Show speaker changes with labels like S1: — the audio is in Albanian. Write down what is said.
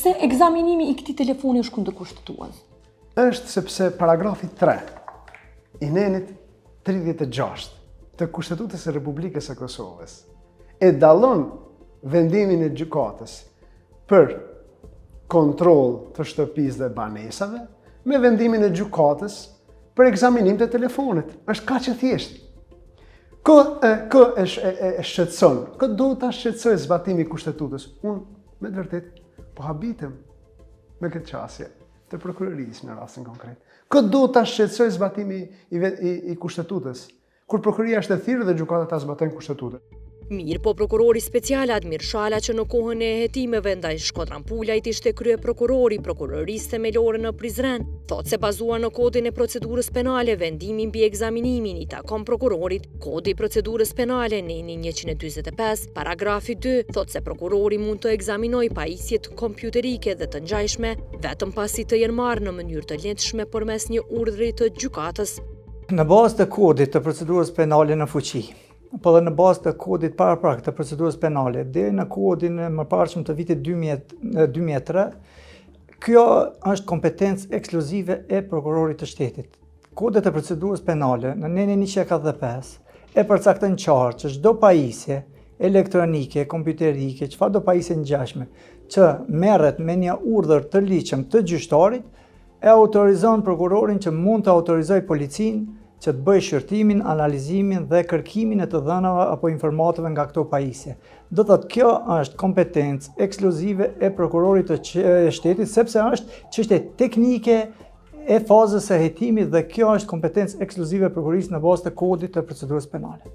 S1: Pse ekzaminimi i këtij telefoni është kundër kushtetues?
S2: Është sepse paragrafi 3 i nenit 36 të Kushtetutës së Republikës së Kosovës e dallon vendimin e gjykatës për kontroll të shtëpisë dhe banesave me vendimin e gjykatës për ekzaminim të telefonit. Është kaq e thjeshtë. Kë e shqetëson, kë do ta shqetësoj zbatimi i Kushtetutës. Unë me të vërtetë po habitem me këtë çështje të prokurorisë në rastin konkret. Kë do ta shqetësoj zbatimi i Kushtetutës, kur prokuroria është e thirrur dhe gjykata ta zbatojnë Kushtetutën.
S3: Mirë po prokurori special Admir Shala që në kohën e hetimeve ndaj Shkodran Pulajt ishte krye prokurorisë themelore në Prizren, thotë se bazuar në kodin e procedurës penale vendimin mbi ekzaminimin i takon prokurorit. Kodi i procedurës penale neni 145, paragrafi 2, thotë se prokurori mund të ekzaminojë pajisjet kompjuterike dhe të ngjajshme vetëm pasi të jenë marrë në mënyrë të lehtëshme përmes një urdhri të gjykatës.
S4: Në bazë të kodit të procedurës penale në fuqi, po dhe në bazë të kodit paraprak të procedurës penale, deri në kodin e mëparshëm të vitit 2003, kjo është kompetencë ekskluzive e prokurorit të shtetit. Kodet e procedurës penale në nenin 145 e përcakton qartë që çdo pajisje elektronike, kompjuterike, çfarë do pajisje ngjashme që merret me një urdhër të ligjshëm të gjyqtarit, e autorizon prokurorin që mund të autorizojë policinë që të bëjë shërtimin, analizimin dhe kërkimin e të dhënave apo informatave nga këto pajisje. Do thotë kjo është kompetencë ekskluzive e prokurorit të shtetit, sepse është çështje teknike e fazës së hetimit dhe kjo është kompetencë ekskluzive e prokurorisë në bazë të kodit të procedurës penale.